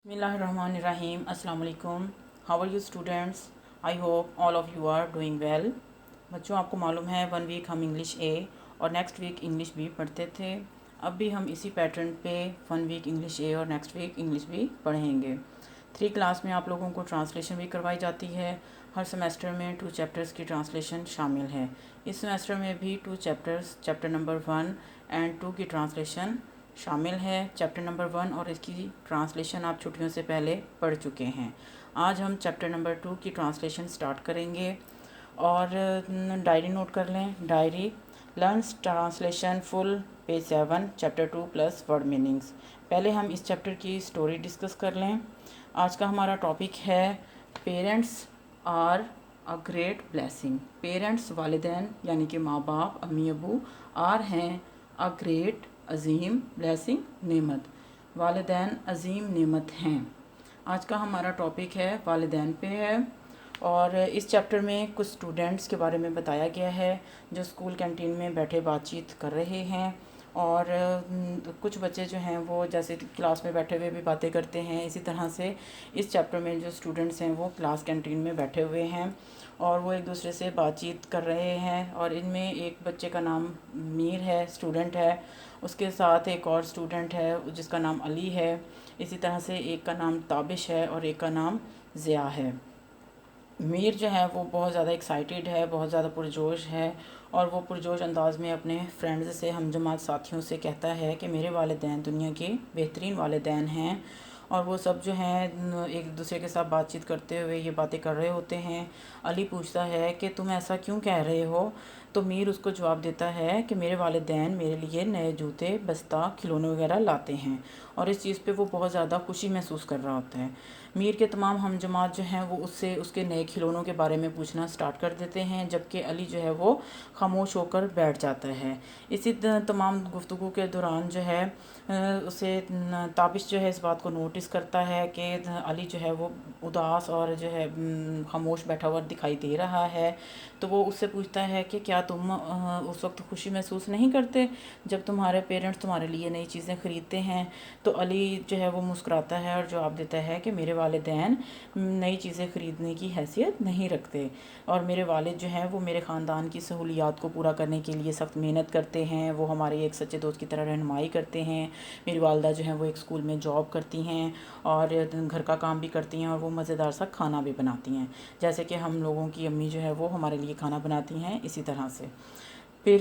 Bismillahirrahmanirrahim. Assalamu alaikum. How are you students? I hope all of you are doing well. बच्चों, आपको मालूम है 1 week हम English ए और नेक्स्ट वीक इंग्लिश बी पढ़ते थे। अब भी हम इसी पैटर्न पे 1 वीक इंग्लिश ए और नेक्स्ट वीक इंग्लिश बी पढ़ेंगे। 3 क्लास में आप लोगों को ट्रांसलेशन भी करवाई जाती है। हर सेमेस्टर में 2 चैप्टर्स की ट्रांसलेशन शामिल है। इस सेमेस्टर में भी 2 चैप्टर्स, चैप्टर नंबर 1 एंड 2 की ट्रांसलेशन शामिल है। चैप्टर नंबर 1 और इसकी ट्रांसलेशन आप छुट्टियों से पहले पढ़ चुके हैं। आज हम चैप्टर नंबर 2 की ट्रांसलेशन स्टार्ट करेंगे और डायरी नोट कर लें। Diary learns translation full page 7 chapter 2 plus word meanings. पहले हम इस चैप्टर की स्टोरी डिस्कस कर लें। आज का हमारा टॉपिक है parents are a great blessing. Parents वालिदैन यानी कि माँ बाप, अम्मी अबू, आर हैं अ ग्रेट अज़ीम ब्लेसिंग नेमत। वालिदैन अज़ीम नेमत हैं। आज का हमारा टॉपिक है वालिदैन पे है और इस चैप्टर में कुछ स्टूडेंट्स के बारे में बताया गया है जो स्कूल कैंटीन में बैठे बातचीत कर रहे हैं और कुछ बच्चे जो हैं वो जैसे क्लास में बैठे हुए भी बातें करते हैं। इसी तरह से इस चैप्टर में जो स्टूडेंट्स हैं वो क्लास कैंटीन में बैठे हुए हैं और वो एक दूसरे से बातचीत कर रहे हैं। और इनमें एक बच्चे का नाम मीर है, स्टूडेंट है, उसके साथ एक और स्टूडेंट है जिसका नाम अली है। इसी तरह से एक का नाम ताबिश है और एक का नाम ज़िया है। मीर जो है वो बहुत ज़्यादा एक्साइटेड है, बहुत ज़्यादा पुरजोश है और वो पुरजोश अंदाज में अपने फ्रेंड्स से, हम जमात साथियों से कहता है कि मेरे वालिदैन दुनिया के बेहतरीन वालिदैन हैं। और वो सब जो हैं एक दूसरे के साथ बातचीत करते हुए ये बातें कर रहे होते हैं। अली पूछता है कि तुम ऐसा क्यों कह रहे हो? तो मीर उसको जवाब देता है कि मेरे वालिदैन मेरे लिए नए जूते, बस्ता, खिलौने वगैरह लाते हैं और इस चीज़ पे वो बहुत ज़्यादा खुशी महसूस कर रहा होता है। मीर के तमाम हम जमात जो हैं वो उससे उसके नए खिलौनों के बारे में पूछना स्टार्ट कर देते हैं, जबकि अली जो है वो खामोश होकर बैठ जाता है। इसी तमाम गुफ्तगू के दौरान जो है उसे ताबिश जो है इस बात को नोटिस करता है कि अली जो है वो उदास और जो है खामोश बैठा हुआ दिखाई दे रहा है। तो वो उससे पूछता है कि क्या तुम उस वक्त खुशी महसूस नहीं करते जब तुम्हारे पेरेंट्स तुम्हारे लिए नई चीज़ें ख़रीदते हैं? तो अली जो है वो मुस्कुराता है और जवाब देता है कि मेरे वालिदैन नई चीज़ें ख़रीदने की हैसियत नहीं रखते और मेरे वालिद जो हैं वो मेरे ख़ानदान की सहूलियात को पूरा करने के लिए सख्त मेहनत करते हैं। वो हमारे एक सच्चे दोस्त की तरह रहनुमाई करते हैं। मेरी वालदा जो है वो एक स्कूल में जॉब करती हैं और घर का काम भी करती हैं और वो मज़ेदार सा खाना भी बनाती हैं, जैसे कि हम लोगों की अम्मी जो है वो हमारे लिए खाना बनाती हैं। इसी तरह से फिर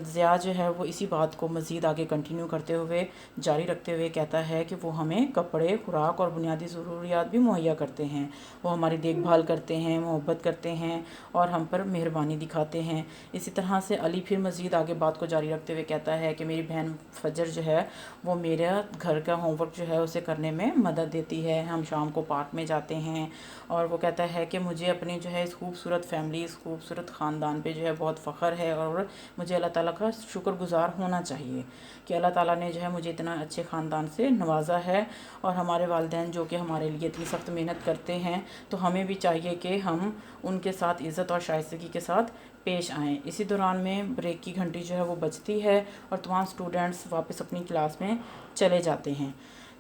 ज़िया जो है वो इसी बात को मज़ीद आगे कंटिन्यू करते हुए, जारी रखते हुए कहता है कि वो हमें कपड़े, खुराक और बुनियादी ज़रूरियात भी मुहैया करते हैं। वो हमारी देखभाल करते हैं, मोहब्बत करते हैं और हम पर मेहरबानी दिखाते हैं। इसी तरह से अली फिर मज़ीद आगे बात को जारी रखते हुए कहता है कि मेरी बहन फजर जो है वो मेरा घर का होमवर्क जो है उसे करने में मदद देती है। हम शाम को पार्क में जाते हैं और वो कहता है कि मुझे अपनी जो है इस खूबसूरत फैमिली, इस खूबसूरत ख़ानदान पे जो है बहुत फ़ख्र है और मुझे अल्लाह ताला का शुक्रगुज़ार होना चाहिए कि अल्लाह ताला ने जो है मुझे इतना अच्छे ख़ानदान से नवाजा है। और हमारे वालिदैन जो कि हमारे लिए इतनी सख्त मेहनत करते हैं, तो हमें भी चाहिए कि हम उनके साथ इज़्ज़त और शाइस्तगी के साथ पेश आएँ। इसी दौरान में ब्रेक की घंटी जो है वो बजती है और तमाम स्टूडेंट्स वापस अपनी क्लास में चले जाते हैं।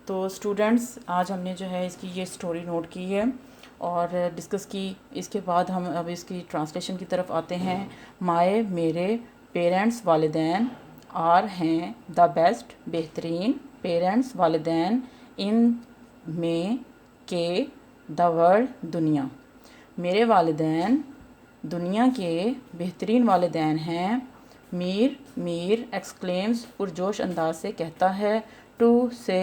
तो स्टूडेंट्स, आज हमने जो है इसकी ये स्टोरी नोट की है और डिस्कस की। इसके बाद हम अब इसकी ट्रांसलेशन की तरफ आते हैं। माए मेरे पेरेंट्स वालिदैन आर हैं द बेस्ट बेहतरीन पेरेंट्स वालिदैन इन में के द वर्ल्ड दुनिया। मेरे वालिदैन दुनिया के बेहतरीन वालिदैन हैं। मीर एक्सक्लेम्स पुरजोश अंदाज से कहता है टू से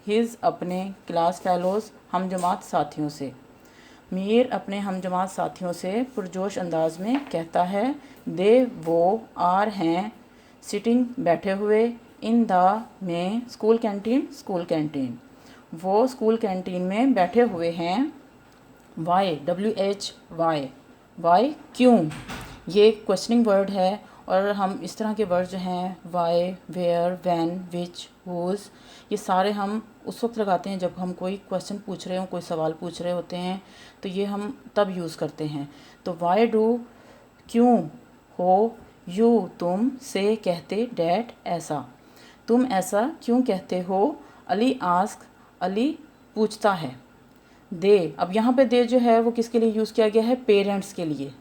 हिज अपने क्लास फेलोज़ हम जमात साथियों से। मीर अपने हम जमात साथियों से पुरजोश अंदाज में कहता है दे वो आर हैं सिटिंग बैठे हुए इन द में स्कूल कैंटीन वो स्कूल कैंटीन में बैठे हुए हैं। वाई वाई क्यों, ये क्वेश्चनिंग वर्ड है और हम इस तरह के वर्ड जो हैं why, where, when, which, whose, ये सारे हम उस वक्त लगाते हैं जब हम कोई क्वेश्चन पूछ रहे हो, कोई सवाल पूछ रहे होते हैं, तो ये हम तब यूज़ करते हैं। तो वाई डू क्यों हो, यू तुम, से कहते, डैट ऐसा, तुम ऐसा क्यों कहते हो, अली आस्क अली पूछता है। दे, अब यहाँ पे दे जो है वो किसके लिए यूज़ किया गया है? पेरेंट्स के लिए।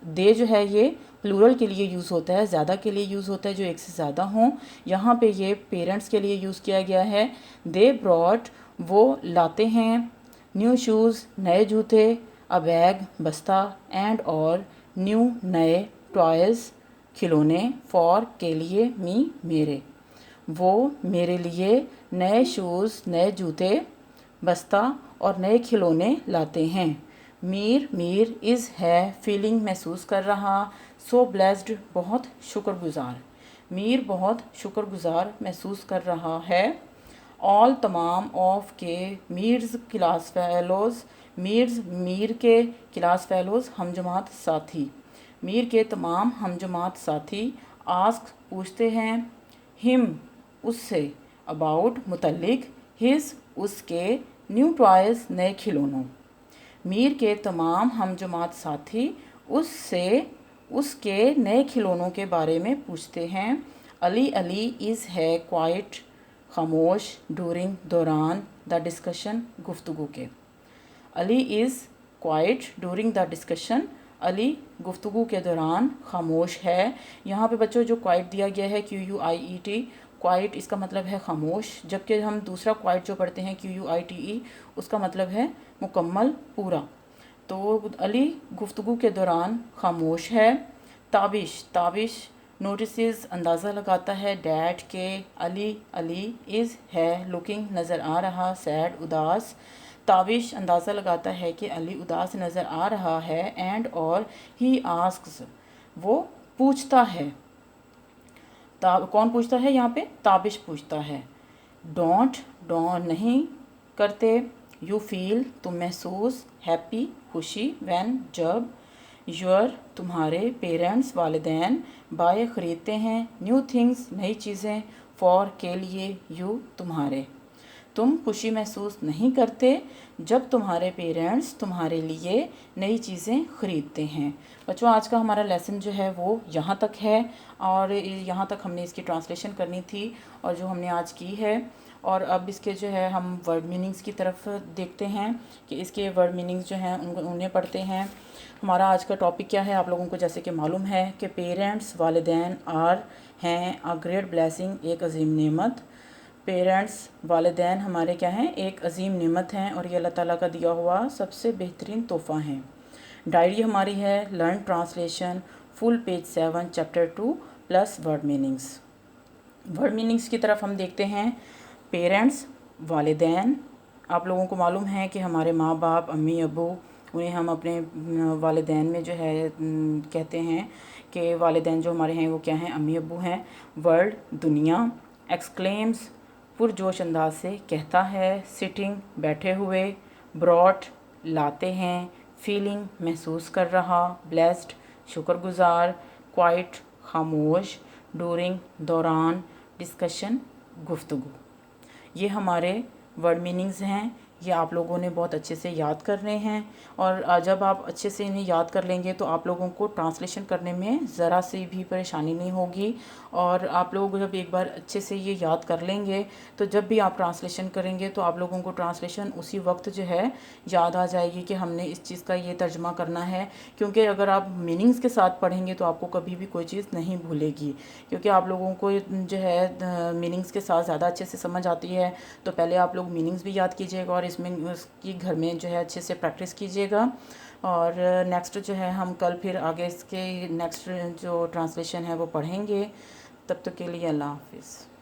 दे जो है ये प्लूरल के लिए यूज़ होता है, ज़्यादा के लिए यूज़ होता है, जो एक से ज़्यादा हों। यहाँ पे ये पेरेंट्स के लिए यूज़ किया गया है। दे ब्रॉट, वो लाते हैं। न्यू शूज़, नए जूते। अ बैग, बस्ता। एंड और न्यू, नए। टॉयज़, खिलौने। फॉर, के लिए। मी, मेरे। वो मेरे लिए नए शूज़, नए जूते, बस्ता और नए खिलौने लाते हैं। मीर, मीर इज़ है, फीलिंग महसूस कर रहा। सो ब्लेस्ड, बहुत शुक्रगुजार। मीर बहुत शुक्रगुजार महसूस कर रहा है। ऑल, तमाम। ऑफ, के। मीर्स, क्लास फेलोज़। मीर्स, मीर के। क्लास फेलोज़, हमजमात साथी। मीर के तमाम हमजमात साथी। आस्क, पूछते हैं। हिम, उससे। अबाउट, मुतल्लिक। हिज, उसके। न्यू टॉयज़, नए खिलौनों। मीर के तमाम हमजमात साथी उससे उसके नए खिलौनों के बारे में पूछते हैं। अली, अली इज़ है, क्वाइट, खामोश। डूरिंग, दौरान। द डिस्कशन, गुफ्तगू के। Ali is quite during the discussion, Ali गुफ्तगू के दौरान खामोश है। यहाँ पे बच्चों जो क्वाइट दिया गया है QUIET, क्वाइट इसका मतलब है खामोश, जबकि हम दूसरा क्वाइट जो पढ़ते हैं QUITE उसका मतलब है मुकम्मल, पूरा। तो अली गुफ्तगू के दौरान खामोश है। ताबिश, ताबिश नोटिस, अंदाज़ा लगाता है। डैट, के। अली, अली इज़ है, लुकिंग नज़र आ रहा। सैड, उदास। ताबिश अंदाज़ा लगाता है कि अली उदास नज़र आ रहा है। एंड और ही आस्क्स, वो पूछता है। कौन पूछता है यहाँ पे? ताबिश पूछता है। डोंट, नहीं करते। यू फील, तुम महसूस। हैप्पी, खुशी। व्हेन, जब। योर, तुम्हारे। पेरेंट्स, वालिदैन। बाय, ख़रीदते हैं। न्यू थिंग्स, नई चीज़ें। फॉर, के लिए। यू, तुम्हारे। तुम खुशी महसूस नहीं करते जब तुम्हारे पेरेंट्स तुम्हारे लिए नई चीज़ें ख़रीदते हैं। बच्चों आज का हमारा लेसन जो है वो यहाँ तक है, और यहाँ तक हमने इसकी ट्रांसलेशन करनी थी और जो हमने आज की है। और अब इसके जो है हम वर्ड मीनिंग्स की तरफ देखते हैं कि इसके वर्ड मीनिंग्स जो हैं उन्हें पढ़ते हैं। हमारा आज का टॉपिक क्या है आप लोगों को जैसे कि मालूम है कि पेरेंट्स, वालिदैन हैं अ ग्रेट ब्लेसिंग, एक अजीम नेमत। पेरेंट्स, वालिदैन हमारे क्या हैं? एक अजीम नेमत हैं और ये अल्लाह ताला का दिया हुआ सबसे बेहतरीन तोहफ़ा हैं। डायरी हमारी है learn translation, full page 7 chapter 2 plus word meanings. Word meanings की तरफ हम देखते हैं। पेरेंट्स, वालिदैन, आप लोगों को मालूम है कि हमारे माँ बाप, अम्मी अब्बू, उन्हें हम अपने वालिदैन में जो है कहते हैं कि वालिदैन जो हमारे हैं वो क्या हैं? अम्मी अब्बू हैं। वर्ल्ड, दुनिया। एक्सक्लेम्स, पुरजोश अंदाज से कहता है। सिटिंग, बैठे हुए। ब्रॉट, लाते हैं। फीलिंग, महसूस कर रहा। ब्लेस्ड, शुक्रगुजार। क्वाइट, खामोश। डूरिंग, दौरान। डिस्कशन, गुफ्तगू। ये हमारे वर्ड मीनिंग्स हैं। ये आप लोगों ने बहुत अच्छे से याद करने हैं, और जब आप अच्छे से इन्हें याद कर लेंगे तो आप लोगों को ट्रांसलेशन करने में ज़रा सी भी परेशानी नहीं होगी। और आप लोग जब एक बार अच्छे से ये याद कर लेंगे तो जब भी आप ट्रांसलेशन करेंगे तो आप लोगों को ट्रांसलेशन उसी वक्त जो है याद आ जाएगी कि हमने इस चीज़ का ये तर्जमा करना है। क्योंकि अगर आप मीनिंग्स के साथ पढ़ेंगे तो आपको कभी भी कोई चीज़ नहीं भूलेगी, क्योंकि आप लोगों को जो है मीनिंग्स के साथ ज़्यादा अच्छे से समझ आती है। तो पहले आप लोग मीनिंग्स भी याद कीजिएगा और इसमें उसकी घर में जो है अच्छे से प्रैक्टिस कीजिएगा। और नेक्स्ट जो है हम कल फिर आगे इसके नेक्स्ट जो ट्रांसलेशन है वो पढ़ेंगे। तब तक के लिए अल्लाह हाफिज़।